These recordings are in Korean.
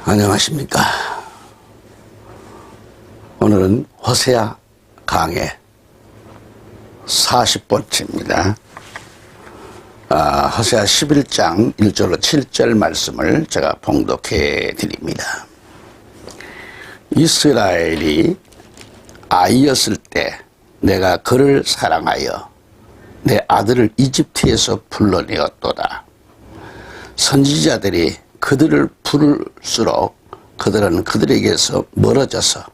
안녕하십니까. 오늘은 호세아 강해 40번째입니다. 호세아 11장 1절로 7절 말씀을 제가 봉독해 드립니다. 이스라엘이 아이였을 때 내가 그를 사랑하여 내 아들을 이집트에서 불러내었도다. 선지자들이 그들을 부를수록 그들은 그들에게서 멀어져서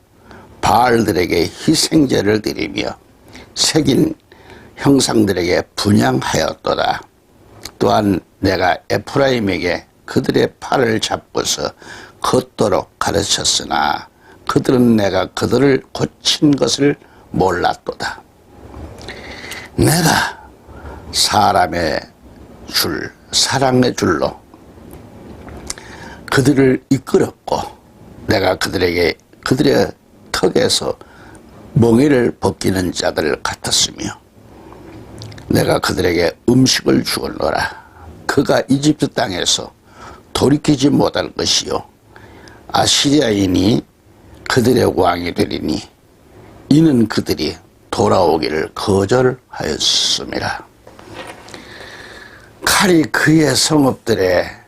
바알들에게 희생제를 드리며 새긴 형상들에게 분향하였도다. 또한 내가 에프라임에게 그들의 팔을 잡고서 걷도록 가르쳤으나 그들은 내가 그들을 고친 것을 몰랐도다. 내가 사람의 줄, 사랑의 줄로 그들을 이끌었고 내가 그들에게 그들의 턱에서 멍에를 벗기는 자들 같았으며 내가 그들에게 음식을 주었노라. 그가 이집트 땅에서 돌이키지 못할 것이요 아시리아인이 그들의 왕이 되리니 이는 그들이 돌아오기를 거절하였음이라. 칼이 그의 성읍들에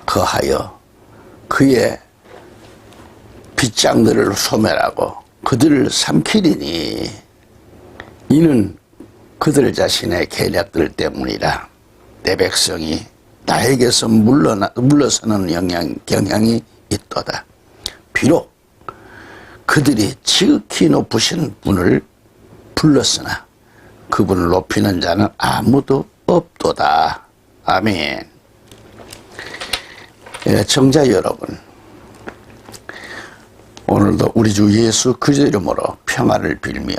거하여 그의 빗장들을 소멸하고 그들을 삼키리니 이는 그들 자신의 계략들 때문이라. 내 백성이 나에게서 물러서는 경향이 있도다. 비록 그들이 지극히 높으신 분을 불렀으나 그분을 높이는 자는 아무도 없도다. 아멘. 청자 여러분, 오늘도 우리 주 예수 그리스도 이름으로 평안을 빌며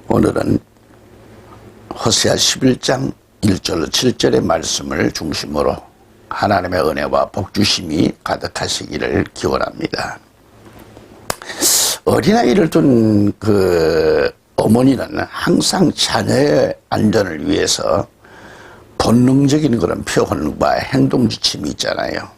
오늘은 호세아 11장 1절로 7절의 말씀을 중심으로 하나님의 은혜와 복주심이 가득하시기를 기원합니다. 어린아이를 둔 어머니는 항상 자녀의 안전을 위해서 본능적인 그런 표현과 행동 지침이 있잖아요.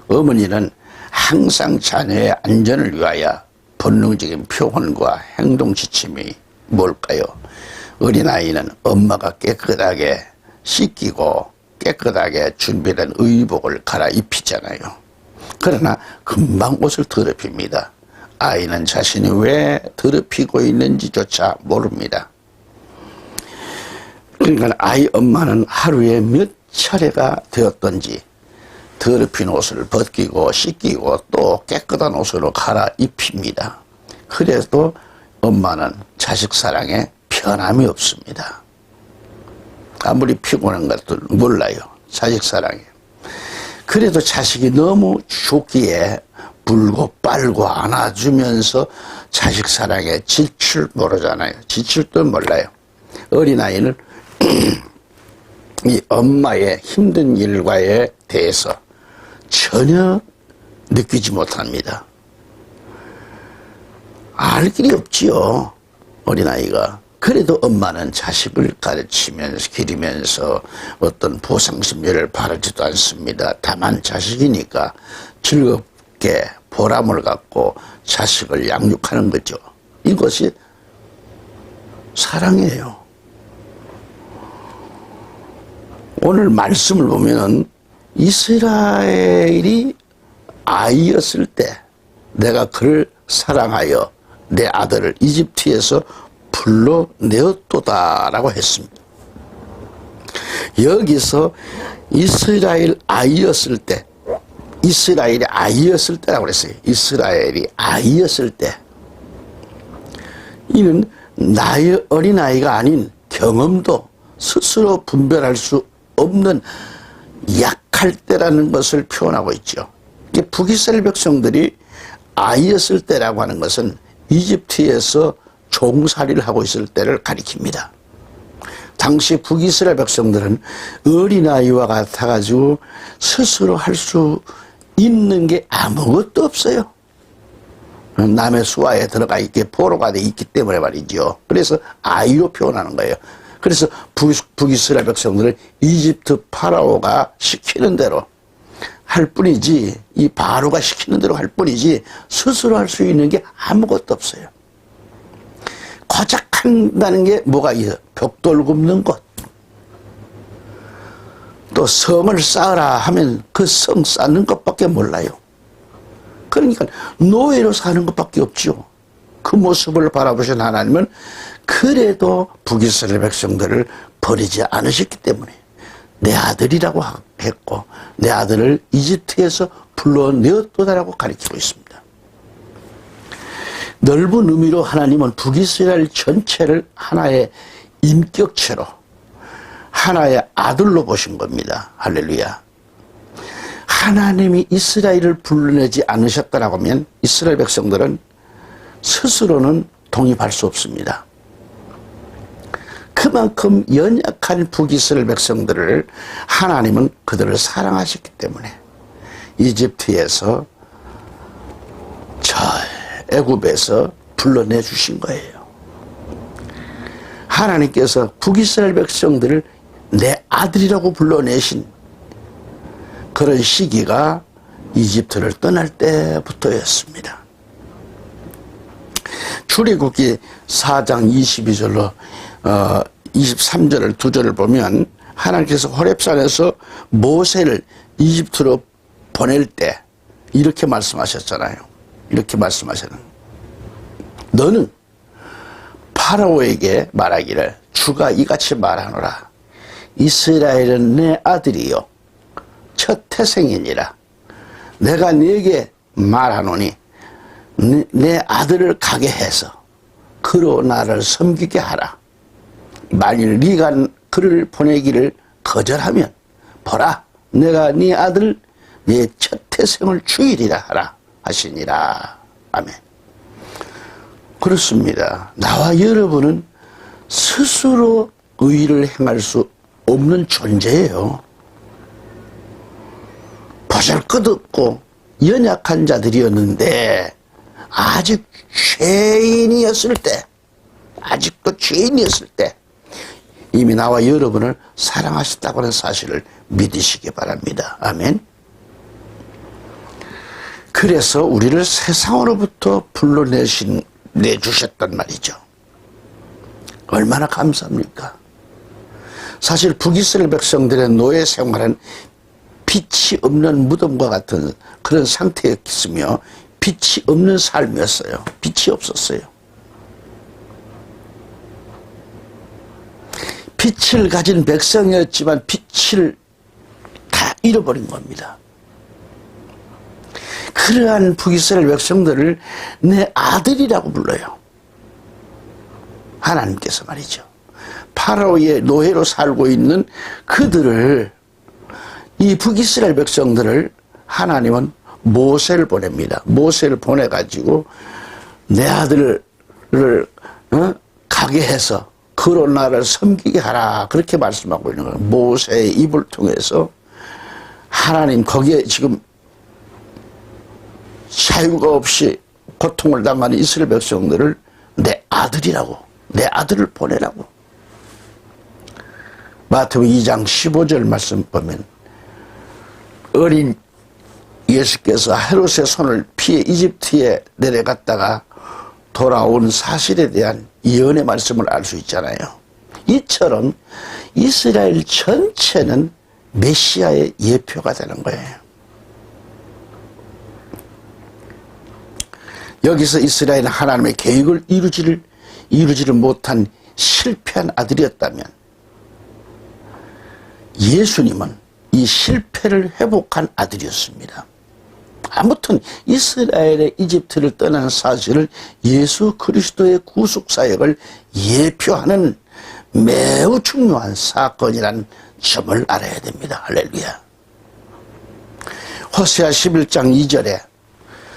어머니는 항상 자녀의 안전을 위하여 본능적인 표현과 행동 지침이 뭘까요? 어린아이는 엄마가 깨끗하게 씻기고 깨끗하게 준비된 의복을 갈아입히잖아요. 그러나 금방 옷을 더럽힙니다. 아이는 자신이 왜 더럽히고 있는지조차 모릅니다. 그러니까 아이 엄마는 하루에 몇 차례가 되었던지 더럽힌 옷을 벗기고 씻기고 또 깨끗한 옷으로 갈아입힙니다. 그래도 엄마는 자식 사랑에 편함이 없습니다. 아무리 피곤한 것도 몰라요. 자식 사랑에. 그래도 자식이 너무 좋기에 불고 빨고 안아주면서 자식 사랑에 질 줄 모르잖아요. 지칠 줄 몰라요. 어린아이는 이 엄마의 힘든 일과에 대해서 전혀 느끼지 못합니다. 알 길이 없지요, 어린아이가. 그래도 엄마는 자식을 가르치면서 기리면서 어떤 보상심리를 바라지도 않습니다. 다만 자식이니까 즐겁게 보람을 갖고 자식을 양육하는 거죠. 이것이 사랑이에요. 오늘 말씀을 보면은 이스라엘이 아이였을 때 내가 그를 사랑하여 내 아들을 이집트에서 불러내었도다라고 했습니다. 여기서 이스라엘 아이였을 때, 이스라엘이 아이였을 때라고 그랬어요. 이스라엘이 아이였을 때. 이는 나의 어린아이가 아닌 경험도 스스로 분별할 수 없는 약할 때라는 것을 표현하고 있죠. 북이스라엘 백성들이 아이였을 때라고 하는 것은 이집트에서 종살이를 하고 있을 때를 가리킵니다. 당시 북이스라엘 백성들은 어린아이와 같아가지고 스스로 할 수 있는 게 아무것도 없어요. 남의 수하에 들어가 있게 포로가 돼 있기 때문에 말이죠. 그래서 아이로 표현하는 거예요. 그래서 북이스라엘 백성들은 이집트 파라오가 시키는 대로 할 뿐이지, 이 바로가 시키는 대로 할 뿐이지 스스로 할 수 있는 게 아무것도 없어요. 고작 한다는 게 뭐가 있어? 벽돌 굽는 것. 또 성을 쌓으라 하면 그 성 쌓는 것밖에 몰라요. 그러니까 노예로 사는 것밖에 없죠. 그 모습을 바라보신 하나님은 그래도 북이스라엘 백성들을 버리지 않으셨기 때문에 내 아들이라고 했고 내 아들을 이집트에서 불러내었도다라고 가리키고 있습니다. 넓은 의미로 하나님은 북이스라엘 전체를 하나의 인격체로 하나의 아들로 보신 겁니다. 할렐루야. 하나님이 이스라엘을 불러내지 않으셨다라고 하면 이스라엘 백성들은 스스로는 독립할 수 없습니다. 그만큼 연약한 북이스라엘 백성들을 하나님은 그들을 사랑하셨기 때문에 이집트에서 저 애굽에서 불러내 주신 거예요. 하나님께서 북이스라엘 백성들을 내 아들이라고 불러내신 그런 시기가 이집트를 떠날 때부터였습니다. 출애굽기 4장 22절로 23절을 두 절을 보면 하나님께서 호렙산에서 모세를 이집트로 보낼 때 이렇게 말씀하셨잖아요. 이렇게 말씀하셨는 너는 파라오에게 말하기를 주가 이같이 말하노라. 이스라엘은 내 아들이요 첫 태생이니라. 내가 네게 말하노니 내 아들을 가게 해서 그로 나를 섬기게 하라. 만일 네가 그를 보내기를 거절하면 보라 내가 네 아들 네 첫 태생을 죽이리라 하라 하시니라. 아멘. 그렇습니다. 나와 여러분은 스스로 의를 행할 수 없는 존재예요. 보잘것없고 연약한 자들이었는데 아직 죄인이었을 때, 아직도 죄인이었을 때 이미 나와 여러분을 사랑하셨다고 하는 사실을 믿으시기 바랍니다. 아멘. 그래서 우리를 세상으로부터 내주셨단 말이죠. 얼마나 감사합니까? 사실 북이스라엘 백성들의 노예 생활은 빛이 없는 무덤과 같은 그런 상태였으며 빛이 없는 삶이었어요. 빛이 없었어요. 빛을 가진 백성이었지만 빛을 다 잃어버린 겁니다. 그러한 북이스라엘 백성들을 내 아들이라고 불러요. 하나님께서 말이죠. 파라오의 노예로 살고 있는 그들을, 이 북이스라엘 백성들을 하나님은 모세를 보냅니다. 모세를 보내가지고 내 아들을 가게 해서 그로 나를 섬기게 하라. 그렇게 말씀하고 있는 거예요. 모세의 입을 통해서 하나님 거기에 지금 자유가 없이 고통을 당하는 이스라엘 백성들을 내 아들이라고, 내 아들을 보내라고. 마태복음 2장 15절 말씀 보면 어린 예수께서 헤롯의 손을 피해 이집트에 내려갔다가 돌아온 사실에 대한 예언의 말씀을 알 수 있잖아요. 이처럼 이스라엘 전체는 메시아의 예표가 되는 거예요. 여기서 이스라엘은 하나님의 계획을 이루지를 못한 실패한 아들이었다면 예수님은 이 실패를 회복한 아들이었습니다. 아무튼 이스라엘의 이집트를 떠나는 사실을 예수 그리스도의 구속사역을 예표하는 매우 중요한 사건이라는 점을 알아야 됩니다. 할렐루야. 호세아 11장 2절에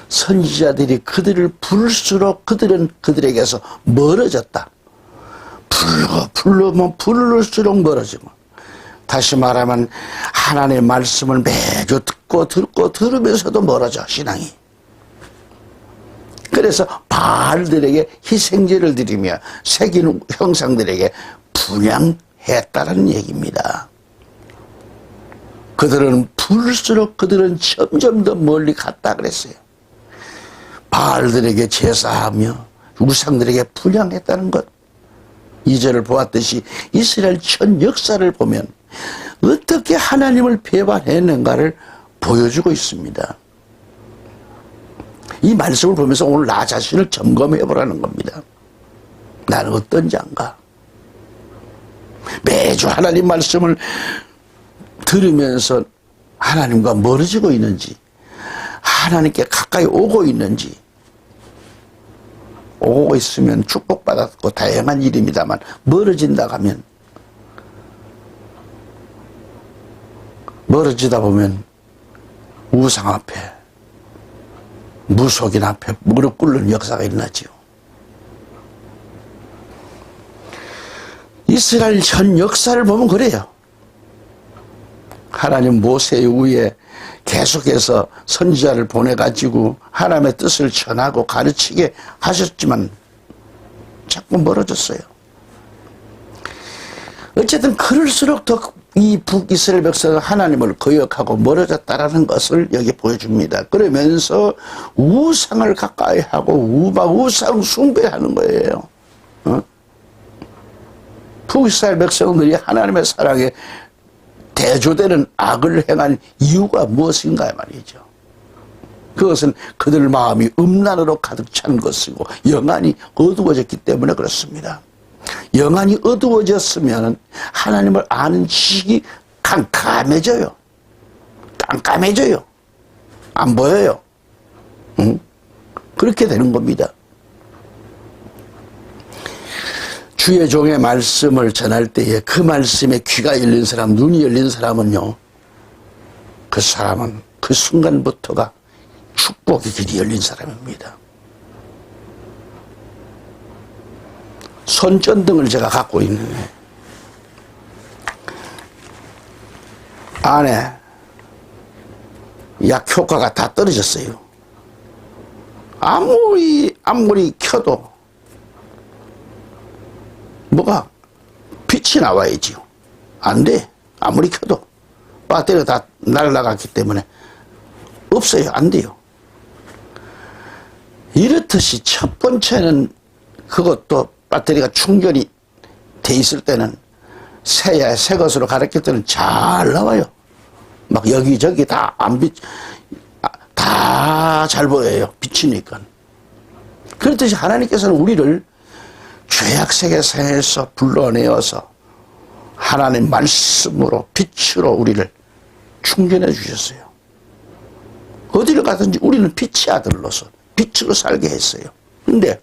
선지자들이 그들을 부를수록 그들은 그들에게서 멀어졌다. 부를수록 멀어지고, 다시 말하면 하나님의 말씀을 매주 듣고 들으면서도 멀어져, 신앙이. 그래서 바알들에게 희생제를 드리며 새긴 형상들에게 분향했다는 얘기입니다. 그들은 부를수록 그들은 점점 더 멀리 갔다 그랬어요. 바알들에게 제사하며 우상들에게 분향했다는 것. 2절을 보았듯이 이스라엘 전 역사를 보면 어떻게 하나님을 배반했는가를 보여주고 있습니다. 이 말씀을 보면서 오늘 나 자신을 점검해 보라는 겁니다. 나는 어떤 자인가? 매주 하나님 말씀을 들으면서 하나님과 멀어지고 있는지, 하나님께 가까이 오고 있는지, 오고 있으면 축복받았고 다양한 일입니다만 멀어진다 하면, 멀어지다 보면 우상 앞에, 무속인 앞에 무릎 꿇는 역사가 일어나지요. 이스라엘 전 역사를 보면 그래요. 하나님 모세 이후에 계속해서 선지자를 보내가지고 하나님의 뜻을 전하고 가르치게 하셨지만 자꾸 멀어졌어요. 어쨌든 그럴수록 더 이 북이스라엘 백성은 하나님을 거역하고 멀어졌다라는 것을 여기 보여줍니다. 그러면서 우상을 가까이 하고 우상 숭배하는 거예요. 북이스라엘 백성들이 하나님의 사랑에 대조되는 악을 행한 이유가 무엇인가 말이죠. 그것은 그들 마음이 음란으로 가득 찬 것이고 영안이 어두워졌기 때문에 그렇습니다. 영안이 어두워졌으면 하나님을 아는 지식이 깜깜해져요. 깜깜해져요. 안 보여요. 응? 그렇게 되는 겁니다. 주의 종의 말씀을 전할 때에 그 말씀에 귀가 열린 사람, 눈이 열린 사람은요, 그 사람은 그 순간부터가 축복의 길이 열린 사람입니다. 손전등을 제가 갖고 있는데 안에 약 효과가 다 떨어졌어요. 아무리 켜도 뭐가 빛이 나와야지요. 안 돼. 아무리 켜도 배터리가 다 날아갔기 때문에 없어요. 안 돼요. 이렇듯이 첫 번째는 그것도 배터리가 충전이 돼 있을 때는 새 것으로 가르칠 때는 잘 나와요. 막 여기저기 다 잘 보여요. 비치니까. 그렇듯이 하나님께서는 우리를 죄악 세계에서 불러내어서 하나님 말씀으로 빛으로 우리를 충전해 주셨어요. 어디를 가든지 우리는 빛의 아들로서 빛으로 살게 했어요. 근데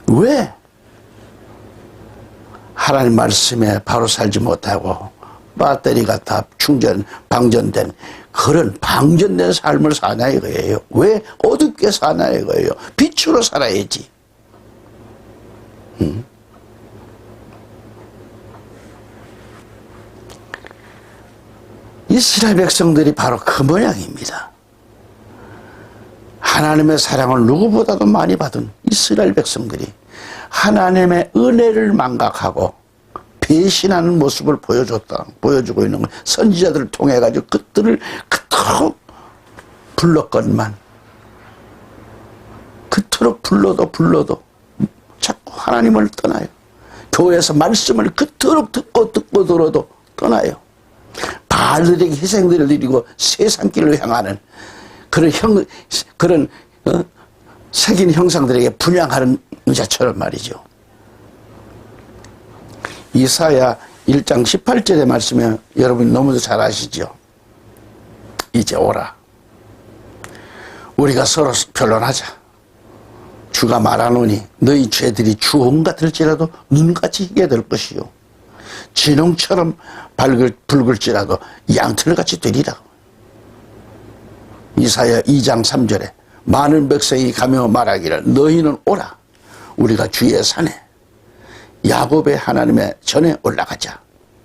왜 하나님 말씀에 바로 살지 못하고 배터리가 다 방전된 그런 방전된 삶을 사냐 이거예요. 왜 어둡게 사냐 이거예요. 빛으로 살아야지. 이스라엘 백성들이 바로 그 모양입니다. 하나님의 사랑을 누구보다도 많이 받은 이스라엘 백성들이 하나님의 은혜를 망각하고 배신하는 모습을 보여주고 있는 거예요. 선지자들을 통해 가지고 그들을 그토록 불렀건만 그토록 불러도 자꾸 하나님을 떠나요. 교회에서 말씀을 그토록 듣고 들어도 떠나요. 바알들에게 희생들을 드리고 세상길로 향하는 그런 새긴 형상들에게 분향하는 자처럼 말이죠. 이사야 1장 18절의 말씀에 여러분이 너무도 잘 아시죠. 이제 오라. 우리가 서로 변론하자. 주가 말하노니 너희 죄들이 주홍 같을지라도 눈같이 희게 될 것이요 진홍처럼 붉을지라도 양털같이 되리라. 이사야 2장 3절에 많은 백성이 가며 말하기를 너희는 오라. 우리가 주의 산에 야곱의 하나님의 전에 올라가자.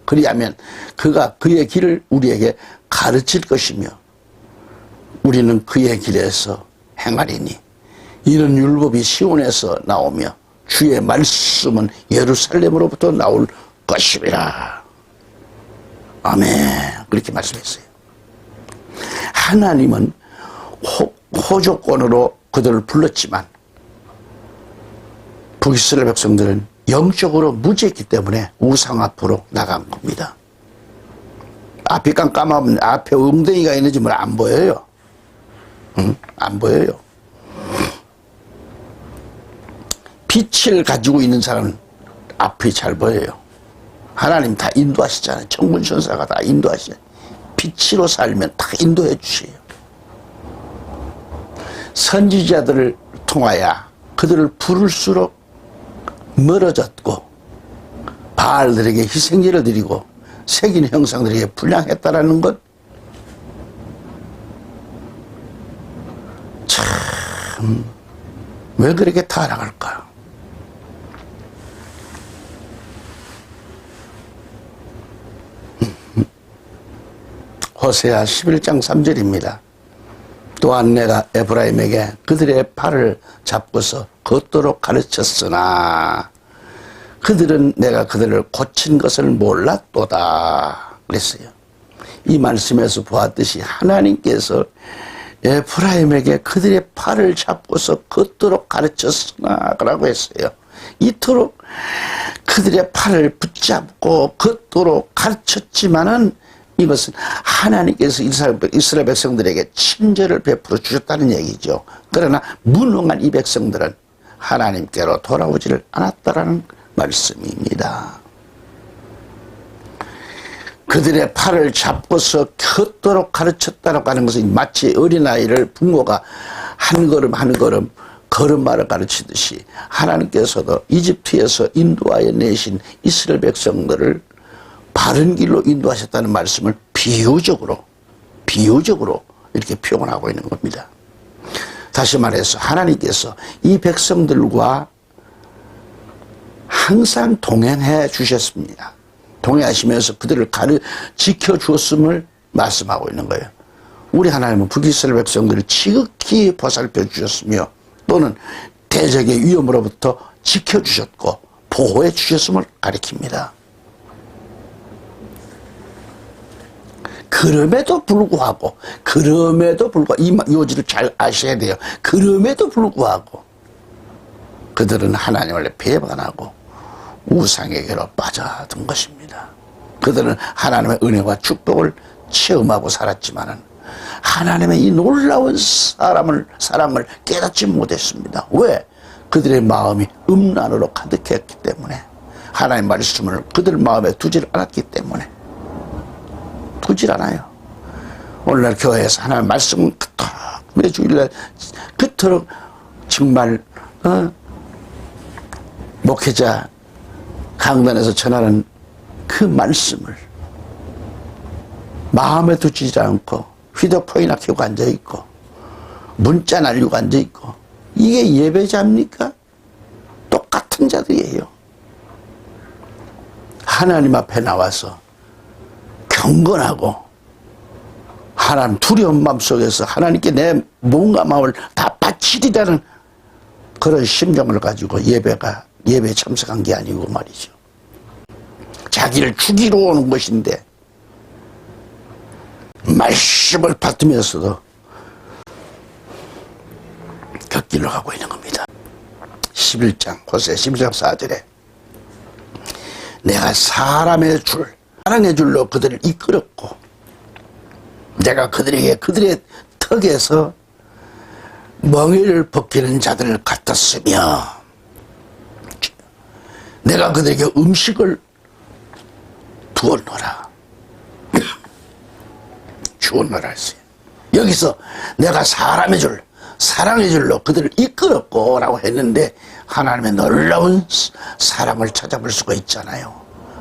그리하면 그가 그의 길을 우리에게 가르칠 것이며 우리는 그의 길에서 행하리니 이런 율법이 시온에서 나오며 주의 말씀은 예루살렘으로부터 나올 것이라. 아멘. 그렇게 말씀했어요. 하나님은 호조건으로 그들을 불렀지만 북이스라엘 백성들은 영적으로 무지했기 때문에 우상 앞으로 나간 겁니다. 앞이 깜깜하면 앞에 웅덩이가 있는지 뭘 안 보여요. 응? 안 보여요. 빛을 가지고 있는 사람은 앞이 잘 보여요. 하나님 다 인도하시잖아요. 천군천사가 다 인도하시잖아요. 빛으로 살면 다 인도해 주세요. 선지자들을 통하여 그들을 부를수록 멀어졌고 바알들에게 희생제를 드리고 새긴 형상들에게 불량했다라는 것, 참 왜 그렇게 타락할까? 호세아 11장 3절입니다. 또한 내가 에브라임에게 그들의 팔을 잡고서 걷도록 가르쳤으나 그들은 내가 그들을 고친 것을 몰랐도다 그랬어요. 이 말씀에서 보았듯이 하나님께서 에브라임에게 그들의 팔을 잡고서 걷도록 가르쳤으나 라고 했어요. 이토록 그들의 팔을 붙잡고 걷도록 가르쳤지만은 이것은 하나님께서 이스라엘 백성들에게 친절을 베풀어 주셨다는 얘기죠. 그러나 무능한 이 백성들은 하나님께로 돌아오지를 않았다라는 말씀입니다. 그들의 팔을 잡고서 걷도록 가르쳤다라고 하는 것은 마치 어린아이를 부모가 한 걸음 한 걸음 걸음마를 가르치듯이 하나님께서도 이집트에서 인도하여 내신 이스라엘 백성들을 바른 길로 인도하셨다는 말씀을 비유적으로 이렇게 표현하고 있는 겁니다. 다시 말해서 하나님께서 이 백성들과 항상 동행해 주셨습니다. 동행하시면서 그들을 지켜주었음을 말씀하고 있는 거예요. 우리 하나님은 북이스라엘 백성들을 지극히 보살펴 주셨으며 또는 대적의 위험으로부터 지켜주셨고 보호해 주셨음을 가리킵니다. 그럼에도 불구하고 이 요지를 잘 아셔야 돼요. 그럼에도 불구하고 그들은 하나님을 배반하고 우상에게로 빠져든 것입니다. 그들은 하나님의 은혜와 축복을 체험하고 살았지만은 하나님의 이 놀라운 사랑을 깨닫지 못했습니다. 왜? 그들의 마음이 음란으로 가득했기 때문에, 하나님의 말씀을 그들 마음에 두질 않았기 때문에. 두질 않아요. 오늘날 교회에서 하나님의 말씀을 그토록 매주일날 그토록 정말 목회자 강단에서 전하는 그 말씀을 마음에 두지 않고 휴대폰이나 켜고 앉아있고 문자 날리고 앉아있고, 이게 예배자입니까? 똑같은 자들이에요. 하나님 앞에 나와서 경건하고 하나님 두려운 마음속에서 하나님께 내 몸과 마음을 다 바치리라는 그런 심정을 가지고 예배에 참석한 게 아니고 말이죠. 자기를 죽이러 오는 것인데 말씀을 받으면서도 곁길로 가고 있는 겁니다. 11장 호세아 11장 4절에 내가 사랑의 줄로 그들을 이끌었고 내가 그들에게 그들의 턱에서 멍에를 벗기는 자들을 같았으며 내가 그들에게 음식을 주었노라 했어요. 여기서 내가 사랑의 줄로 그들을 이끌었고 라고 했는데 하나님의 놀라운 사랑을 찾아볼 수가 있잖아요.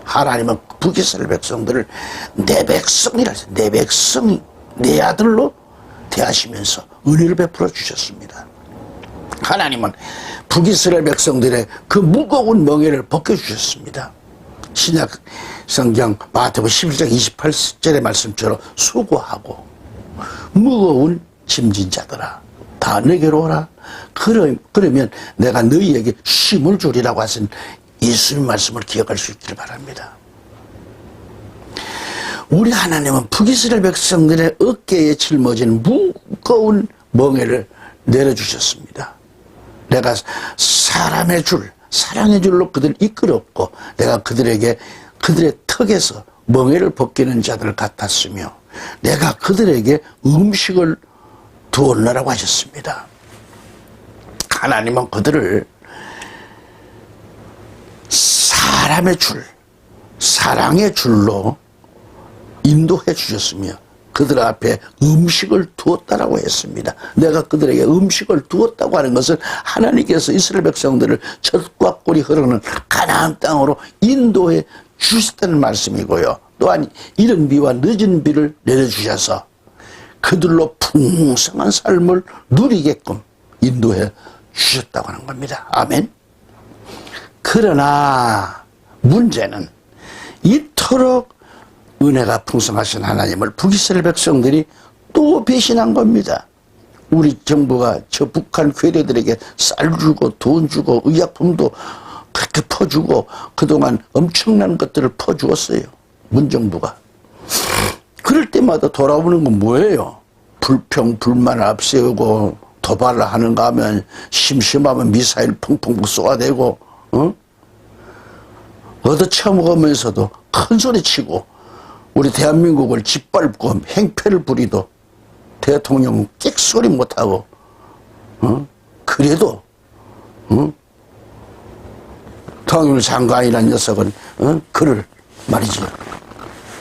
하나님은 북이스라엘 백성들을 내 백성이라 해서 내 백성이 내 아들로 대하시면서 은혜를 베풀어 주셨습니다. 하나님은 북이스라엘 백성들의 그 무거운 멍에를 벗겨주셨습니다. 신약 성경 마태복음 11장 28절의 말씀처럼 수고하고 무거운 짐진 자들아 다 내게로 오라. 그러면 내가 너희에게 쉼을 주리라고 하신 예수님 말씀을 기억할 수 있기를 바랍니다. 우리 하나님은 북이스라엘 백성들의 어깨에 짊어진 무거운 멍에를 내려주셨습니다. 내가 사람의 줄, 사랑의 줄로 그들을 이끌었고 내가 그들에게 그들의 턱에서 멍에를 벗기는 자들 같았으며 내가 그들에게 음식을 두었노라고 하셨습니다. 하나님은 그들을 사람의 줄, 사랑의 줄로 인도해 주셨으며 그들 앞에 음식을 두었다라고 했습니다. 내가 그들에게 음식을 두었다고 하는 것은 하나님께서 이스라엘 백성들을 젖과 꿀이 흐르는 가나안 땅으로 인도해 주셨다는 말씀이고요. 또한 이른 비와 늦은 비를 내려주셔서 그들로 풍성한 삶을 누리게끔 인도해 주셨다고 하는 겁니다. 아멘. 그러나 문제는 이토록 은혜가 풍성하신 하나님을 북이스라엘 백성들이 또 배신한 겁니다. 우리 정부가 저 북한 괴뢰들에게 쌀 주고 돈 주고 의약품도 그렇게 퍼주고 그동안 엄청난 것들을 퍼주었어요. 문정부가. 그럴 때마다 돌아오는 건 뭐예요? 불평 불만을 앞세우고 도발을 하는가 하면 심심하면 미사일 펑펑 쏘아대고 얻어쳐먹으면서도 큰 소리 치고 우리 대한민국을 짓밟고 행패를 부리도 대통령은 끽소리 못하고 그래도 통일 장관이라는 녀석은 그를 말이지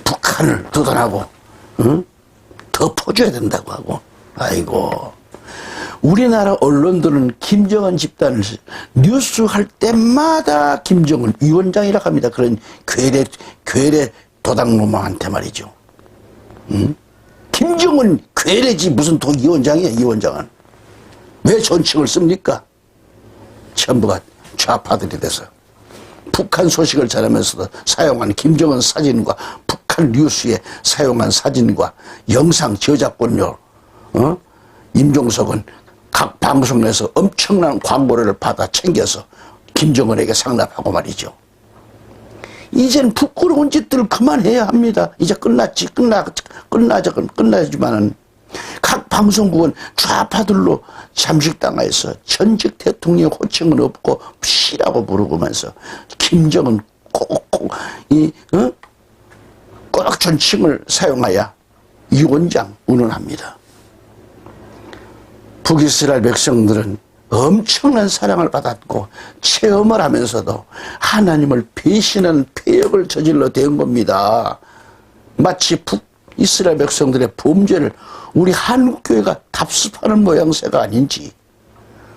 북한을 두둔하고 더 퍼줘야 된다고 하고. 아이고, 우리나라 언론들은 김정은 집단을 뉴스할 때마다 김정은 위원장이라 합니다. 그런 괴뢰 도당놈한테 말이죠. 김정은 괴뢰지 무슨 위원장이야. 위원장은 왜 존칭을 씁니까? 전부가 좌파들이 돼서 북한 소식을 전하면서도 사용한 김정은 사진과 북한 뉴스에 사용한 사진과 영상 저작권료 임종석은 각 방송에서 엄청난 광고를 받아 챙겨서 김정은에게 상납하고 말이죠. 이젠 부끄러운 짓들을 그만해야 합니다. 이제 끝나지만은 각 방송국은 좌파들로 잠식당해서 전직 대통령 호칭은 없고 씨라고 부르면서 김정은 꼭꼭 꼭 존칭을 사용하여 위원장 운운합니다. 북이스라엘 백성들은 엄청난 사랑을 받았고 체험을 하면서도 하나님을 배신하는 폐역을 저질러 댄 겁니다. 마치 북이스라엘 백성들의 범죄를 우리 한국교회가 답습하는 모양새가 아닌지,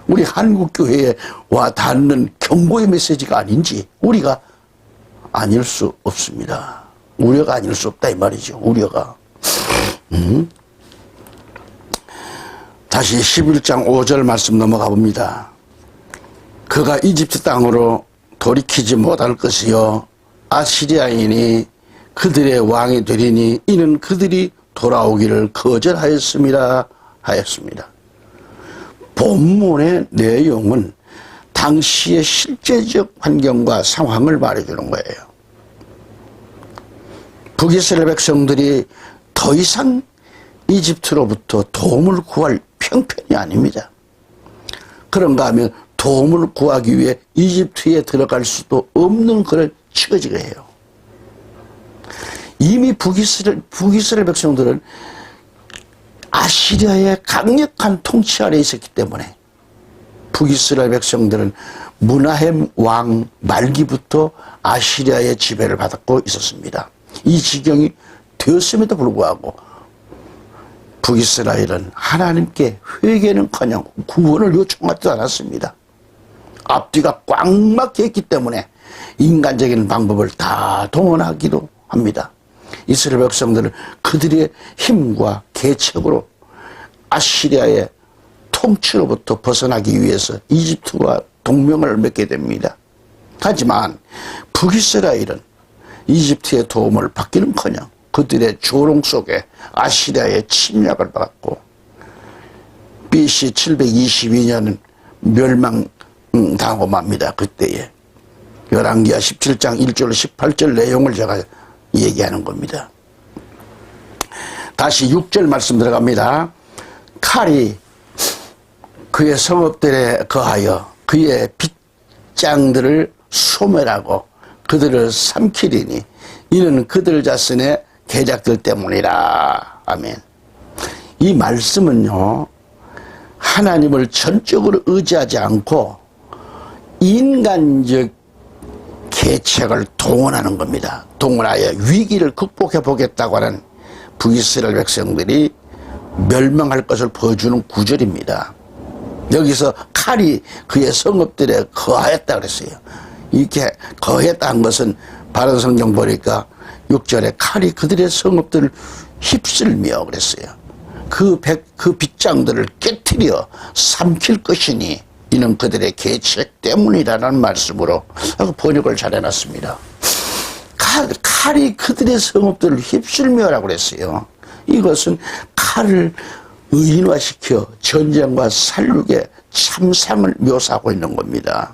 우리 한국교회에 와 닿는 경고의 메시지가 아닌지 우리가 아닐 수 없습니다. 우려가 아닐 수 없다 이 말이죠. 우려가. 다시 11장 5절 말씀 넘어가 봅니다. 그가 이집트 땅으로 돌이키지 못할 것이요 아시리아인이 그들의 왕이 되리니 이는 그들이 돌아오기를 거절하였습니다 하였습니다. 본문의 내용은 당시의 실제적 환경과 상황을 말해주는 거예요. 북이스라엘 백성들이 더 이상 이집트로부터 도움을 구할 형편이 아닙니다. 그런가 하면 도움을 구하기 위해 이집트에 들어갈 수도 없는 그런 처지가 해요. 이미 북이스라엘 백성들은 아시리아의 강력한 통치 아래에 있었기 때문에 북이스라엘 백성들은 므나헴 왕 말기부터 아시리아의 지배를 받고 있었습니다. 이 지경이 되었음에도 불구하고 북이스라엘은 하나님께 회개는커녕 구원을 요청하지도 않았습니다. 앞뒤가 꽉 막혀있기 때문에 인간적인 방법을 다 동원하기도 합니다. 이스라엘 백성들은 그들의 힘과 계책으로 아시리아의 통치로부터 벗어나기 위해서 이집트와 동맹을 맺게 됩니다. 하지만 북이스라엘은 이집트의 도움을 받기는커녕 그들의 조롱 속에 아시리아의 침략을 받았고 BC 722년은 멸망당하고 맙니다. 그때에 열왕기하 17장 1절 18절 내용을 제가 얘기하는 겁니다. 다시 6절 말씀 들어갑니다. 칼이 그의 성읍들에 거하여 그의 빗장들을 소멸하고 그들을 삼키리니 이는 그들 자신의 계략들 때문이라. 아멘. 이 말씀은요, 하나님을 전적으로 의지하지 않고 인간적 계책을 동원하는 겁니다. 동원하여 위기를 극복해 보겠다고 하는 북이스라엘 백성들이 멸망할 것을 보여주는 구절입니다. 여기서 칼이 그의 성읍들에 거하였다 그랬어요. 이렇게 거했다는 것은 바른 성경 보니까 6절에 칼이 그들의 성읍들을 휩쓸며 그랬어요. 그 빗장들을 깨트려 삼킬 것이니 이는 그들의 계책 때문이라는 말씀으로 번역을 잘 해놨습니다. 칼이 그들의 성읍들을 휩쓸며라고 그랬어요. 이것은 칼을 의인화시켜 전쟁과 살육의 참상을 묘사하고 있는 겁니다.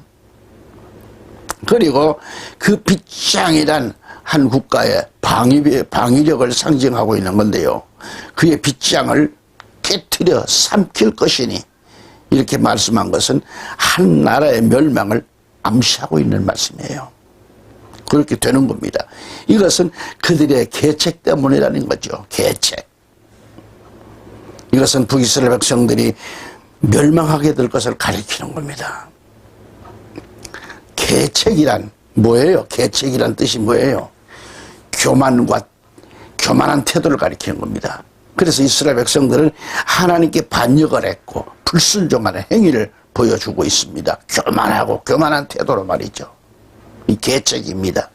그리고 그 빗장이란 한 국가의 방위력을 상징하고 있는 건데요. 그의 빗장을 깨트려 삼킬 것이니 이렇게 말씀한 것은 한 나라의 멸망을 암시하고 있는 말씀이에요. 그렇게 되는 겁니다. 이것은 그들의 계책 때문이라는 거죠. 계책. 이것은 북이스라엘 백성들이 멸망하게 될 것을 가리키는 겁니다. 계책이란 뭐예요? 계책이란 뜻이 뭐예요? 교만한 태도를 가리키는 겁니다. 그래서 이스라엘 백성들은 하나님께 반역을 했고 불순종하는 행위를 보여주고 있습니다. 교만한 태도로 말이죠. 이 계책입니다.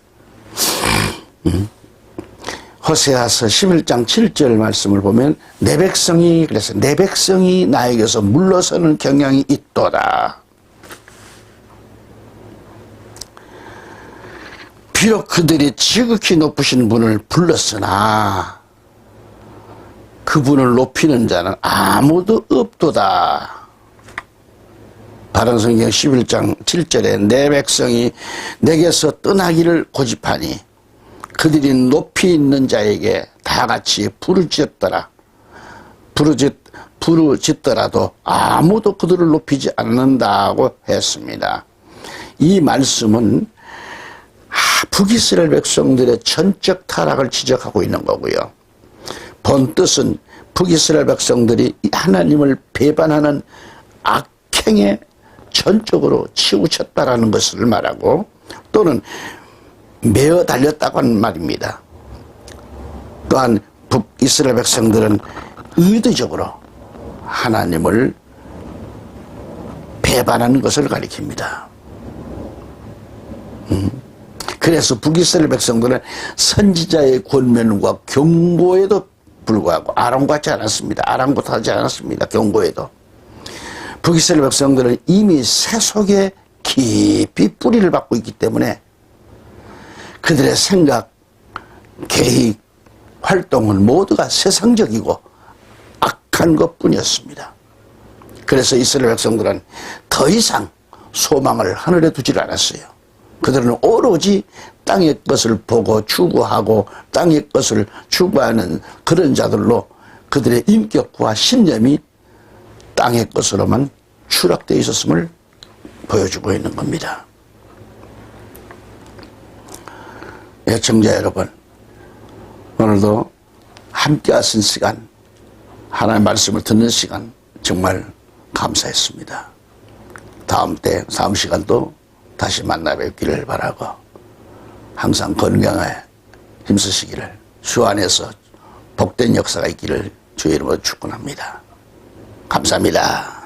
호세아서 11장 7절 말씀을 보면 내 백성이 그래서 내 백성이 나에게서 물러서는 경향이 있도다. 비록 그들이 지극히 높으신 분을 불렀으나 그분을 높이는 자는 아무도 없도다. 바른 성경 11장 7절에 내 백성이 내게서 떠나기를 고집하니 그들이 높이 있는 자에게 다 같이 부르짖더라도 아무도 그들을 높이지 않는다고 했습니다. 이 말씀은 북이스라엘 백성들의 전적 타락을 지적하고 있는 거고요. 본뜻은 북이스라엘 백성들이 하나님을 배반하는 악행에 전적으로 치우쳤다라는 것을 말하고 또는 매어 달렸다고 하는 말입니다. 또한 북이스라엘 백성들은 의도적으로 하나님을 배반하는 것을 가리킵니다. 그래서 북이스라엘 백성들은 선지자의 권면과 경고에도 불구하고 아랑곳하지 않았습니다. 아랑곳하지 않았습니다. 경고에도. 북이스라엘 백성들은 이미 새 속에 깊이 뿌리를 받고 있기 때문에 그들의 생각, 계획, 활동은 모두가 세상적이고 악한 것뿐이었습니다. 그래서 이스라엘 백성들은 더 이상 소망을 하늘에 두질 않았어요. 그들은 오로지 땅의 것을 보고 추구하고 땅의 것을 추구하는 그런 자들로 그들의 인격과 신념이 땅의 것으로만 추락되어 있었음을 보여주고 있는 겁니다. 애청자 여러분, 오늘도 함께 하신 시간, 하나님의 말씀을 듣는 시간 정말 감사했습니다. 다음 시간도 다시 만나 뵙기를 바라고 항상 건강에 힘쓰시기를 주 안에서 복된 역사가 있기를 주의 이름으로 축원합니다. 감사합니다.